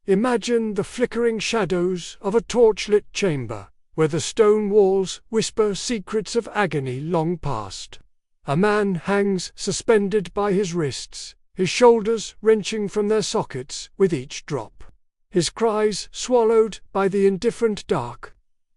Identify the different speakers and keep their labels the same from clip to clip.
Speaker 1: Imagine the flickering shadows of a torchlit chamber, where the stone walls whisper secrets of agony long past. A man hangs suspended by his wrists, his shoulders wrenching from their sockets with each drop. His cries swallowed by the indifferent dark.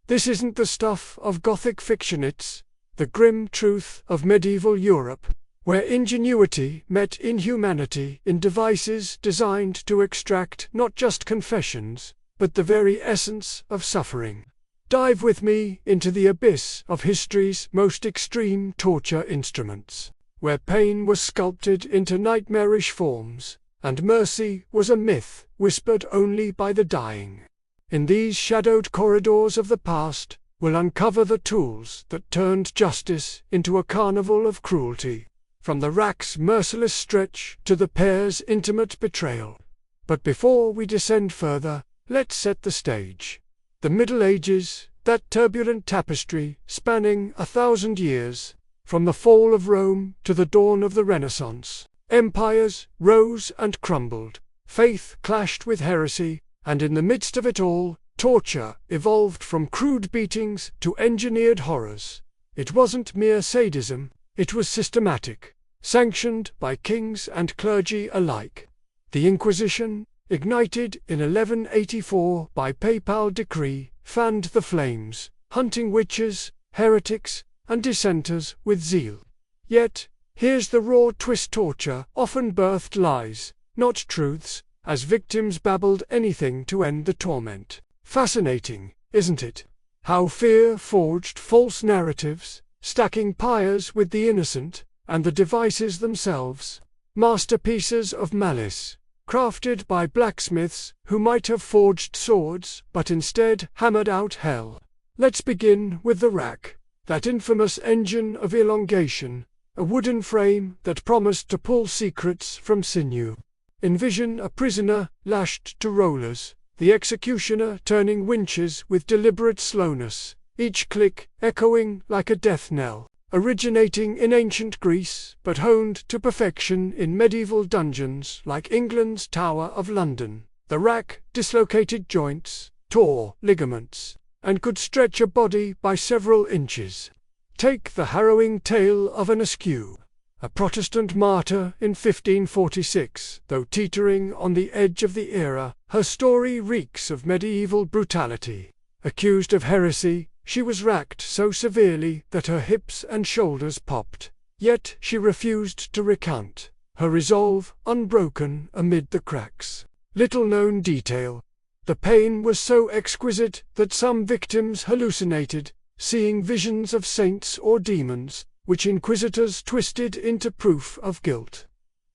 Speaker 1: This isn't the stuff of Gothic fiction, it's the grim truth of medieval Europe, where ingenuity met inhumanity in devices designed to extract not just confessions, but the very essence of suffering. Dive with me into the abyss of history's most extreme torture instruments, where pain was sculpted into nightmarish forms, and mercy was a myth whispered only by the dying. In these shadowed corridors of the past, we'll uncover the tools that turned justice into a carnival of cruelty, from the rack's merciless stretch to the pair's intimate betrayal. But before we descend further, let's set the stage. The Middle Ages, that turbulent tapestry spanning 1,000 years, from the fall of Rome to the dawn of the Renaissance. Empires rose and crumbled, faith clashed with heresy, and in the midst of it all, torture evolved from crude beatings to engineered horrors. It wasn't mere sadism, it was systematic, sanctioned by kings and clergy alike. The Inquisition, ignited in 1184 by papal decree, fanned the flames, hunting witches, heretics, and dissenters with zeal. Yet, here's the raw twist: torture often birthed lies, not truths, as victims babbled anything to end the torment. Fascinating, isn't it? How fear forged false narratives, stacking pyres with the innocent, and the devices themselves, masterpieces of malice, crafted by blacksmiths who might have forged swords but instead hammered out hell. Let's begin with the rack, that infamous engine of elongation, a wooden frame that promised to pull secrets from sinew. Envision a prisoner lashed to rollers, the executioner turning winches with deliberate slowness, each click echoing like a death knell. Originating in ancient Greece, but honed to perfection in medieval dungeons like England's Tower of London, the rack dislocated joints, tore ligaments, and could stretch a body by several inches. Take the harrowing tale of an Askew, a Protestant martyr in 1546. Though teetering on the edge of the era, her story reeks of medieval brutality. Accused of heresy, she was racked so severely that her hips and shoulders popped. Yet she refused to recant, her resolve unbroken amid the cracks. Little known detail: the pain was so exquisite that some victims hallucinated, seeing visions of saints or demons, which inquisitors twisted into proof of guilt.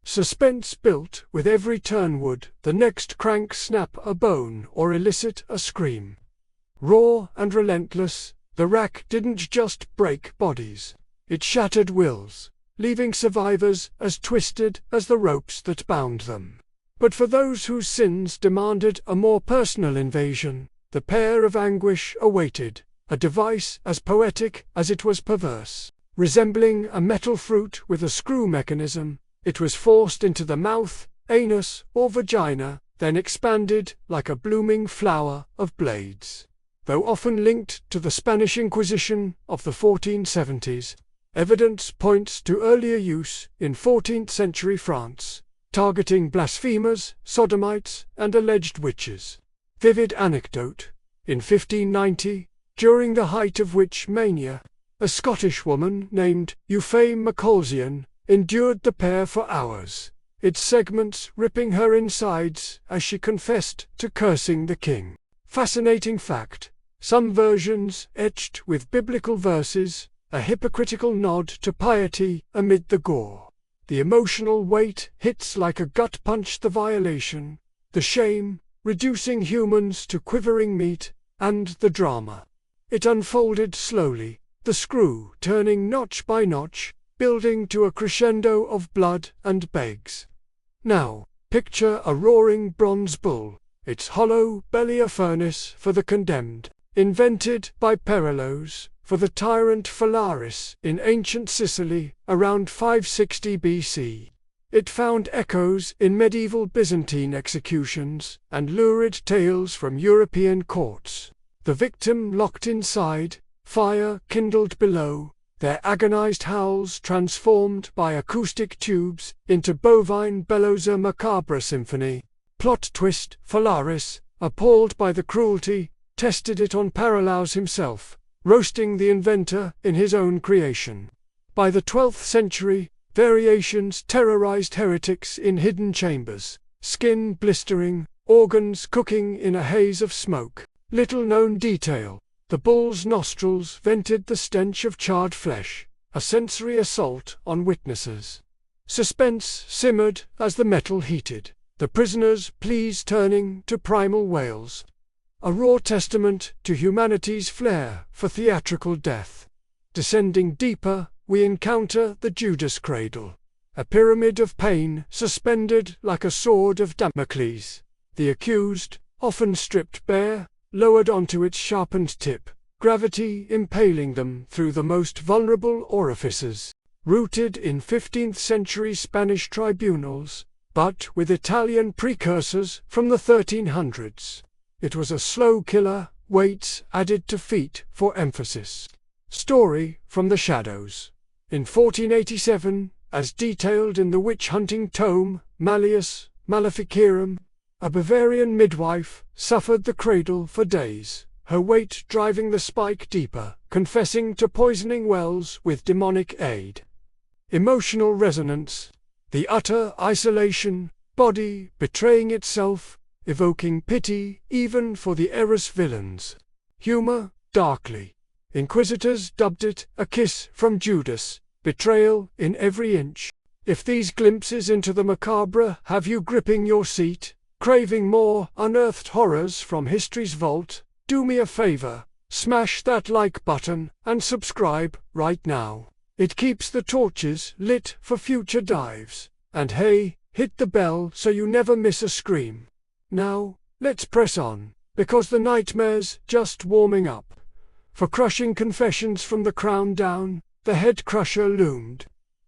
Speaker 1: Suspense built with every turn: would the next crank snap a bone or elicit a scream? Raw and relentless, the rack didn't just break bodies. It shattered wills, leaving survivors as twisted as the ropes that bound them. But for those whose sins demanded a more personal invasion, the pair of anguish awaited, a device as poetic as it was perverse. Resembling a metal fruit with a screw mechanism, it was forced into the mouth, anus, or vagina, then expanded like a blooming flower of blades. Though often linked to the Spanish Inquisition of the 1470s, evidence points to earlier use in 14th century France, targeting blasphemers, sodomites, and alleged witches. Vivid anecdote: in 1590, during the height of witch mania, a Scottish woman named Euphame MacColzian endured the pair for hours, its segments ripping her insides as she confessed to cursing the king. Fascinating fact: some versions etched with biblical verses, a hypocritical nod to piety amid the gore. The emotional weight hits like a gut punch: the violation, the shame, reducing humans to quivering meat, and the drama. It unfolded slowly, the screw turning notch by notch, building to a crescendo of blood and begs. Now, picture a roaring bronze bull, its hollow belly a furnace for the condemned, invented by Perilos for the tyrant Phalaris in ancient Sicily around 560 BC. It found echoes in medieval Byzantine executions and lurid tales from European courts. The victim locked inside, fire kindled below, their agonized howls transformed by acoustic tubes into bovine bellows. A macabre symphony. Plot twist: Phalaris, appalled by the cruelty, tested it on Paralaus himself, roasting the inventor in his own creation. By the 12th century, variations terrorized heretics in hidden chambers, skin blistering, organs cooking in a haze of smoke. Little known detail: the bull's nostrils vented the stench of charred flesh, a sensory assault on witnesses. Suspense simmered as the metal heated, the prisoner's pleas turning to primal wails. A raw testament to humanity's flair for theatrical death. Descending deeper, we encounter the Judas cradle, a pyramid of pain suspended like a sword of Damocles. The accused, often stripped bare, lowered onto its sharpened tip, gravity impaling them through the most vulnerable orifices. Rooted in 15th century Spanish tribunals, but with Italian precursors from the 1300s. It was a slow killer, weights added to feet for emphasis. Story from the shadows. In 1487, as detailed in the witch-hunting tome Malleus Maleficarum, a Bavarian midwife suffered the cradle for days, her weight driving the spike deeper, confessing to poisoning wells with demonic aid. Emotional resonance. The utter isolation, body betraying itself, evoking pity even for the Eros villains. Humor, darkly. Inquisitors dubbed it a kiss from Judas, betrayal in every inch. If these glimpses into the macabre have you gripping your seat, craving more unearthed horrors from history's vault, do me a favor, smash that like button and subscribe right now. It keeps the torches lit for future dives. And hey, hit the bell so you never miss a scream. Now, let's press on, because the nightmare's just warming up. For crushing confessions from the crown down, the head crusher loomed.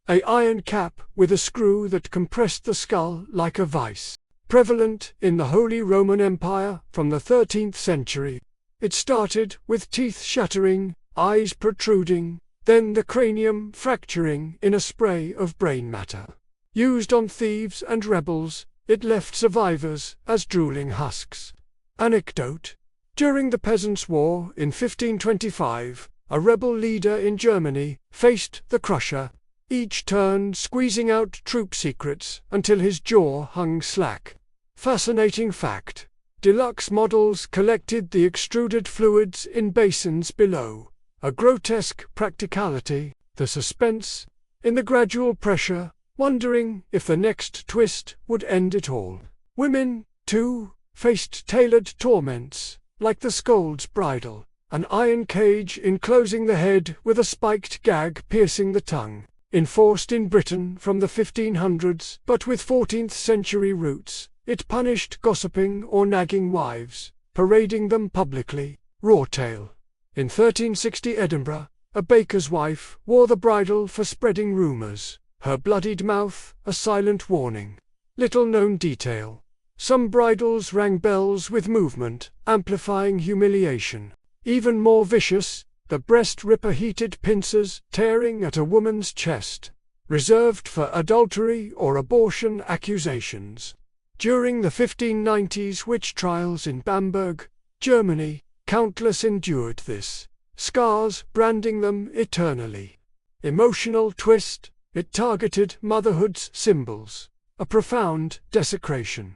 Speaker 1: A iron cap with a screw that compressed the skull like a vice. Prevalent in the Holy Roman Empire from the 13th century. It started with teeth shattering, eyes protruding, then the cranium fracturing in a spray of brain matter. Used on thieves and rebels, it left survivors as drooling husks. Anecdote. During the Peasants' War in 1525, a rebel leader in Germany faced the crusher, each turn squeezing out troop secrets until his jaw hung slack. Fascinating fact. Deluxe models collected the extruded fluids in basins below. A grotesque practicality, the suspense, in the gradual pressure, wondering if the next twist would end it all. Women, too, faced tailored torments, like the scold's bridle, an iron cage enclosing the head with a spiked gag piercing the tongue, enforced in Britain from the 1500s but with 14th century roots. It punished gossiping or nagging wives, parading them publicly. Rawtail. In 1360 Edinburgh, a baker's wife wore the bridle for spreading rumours, her bloodied mouth a silent warning. Little known detail. Some bridles rang bells with movement, amplifying humiliation. Even more vicious, the breast ripper heated pincers tearing at a woman's chest, reserved for adultery or abortion accusations. During the 1590s witch trials in Bamberg, Germany, countless endured this, scars branding them eternally. Emotional twist, it targeted motherhood's symbols, a profound desecration.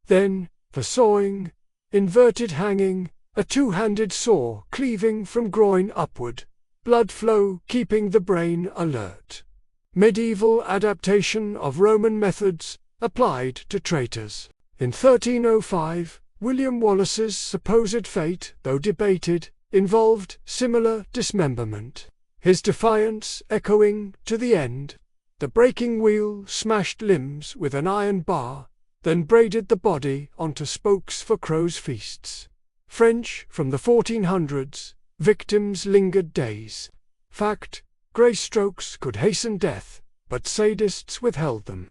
Speaker 1: Then, for sawing, inverted hanging, a two-handed saw cleaving from groin upward, blood flow keeping the brain alert. Medieval adaptation of Roman methods, applied to traitors. In 1305, William Wallace's supposed fate, though debated, involved similar dismemberment. His defiance echoing to the end. The breaking wheel smashed limbs with an iron bar, then braided the body onto spokes for crows' feasts. French from the 1400s, victims lingered days. Fact, grey strokes could hasten death, but sadists withheld them.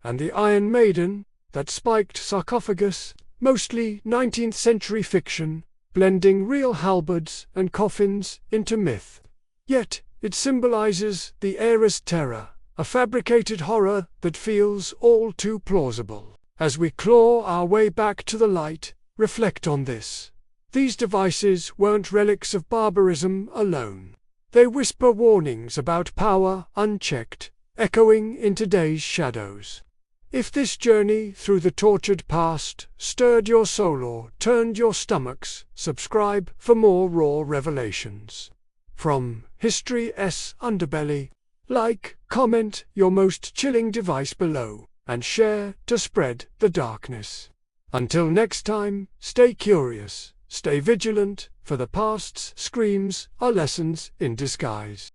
Speaker 1: and the Iron Maiden, that spiked sarcophagus, mostly 19th century fiction, blending real halberds and coffins into myth. Yet, it symbolizes the era's terror, a fabricated horror that feels all too plausible. As we claw our way back to the light, reflect on this. These devices weren't relics of barbarism alone. They whisper warnings about power unchecked, echoing in today's shadows. If this journey through the tortured past stirred your soul or turned your stomachs, subscribe for more raw revelations. From history's underbelly, like, comment your most chilling device below, and share to spread the darkness. Until next time, stay curious, stay vigilant, for the past's screams are lessons in disguise.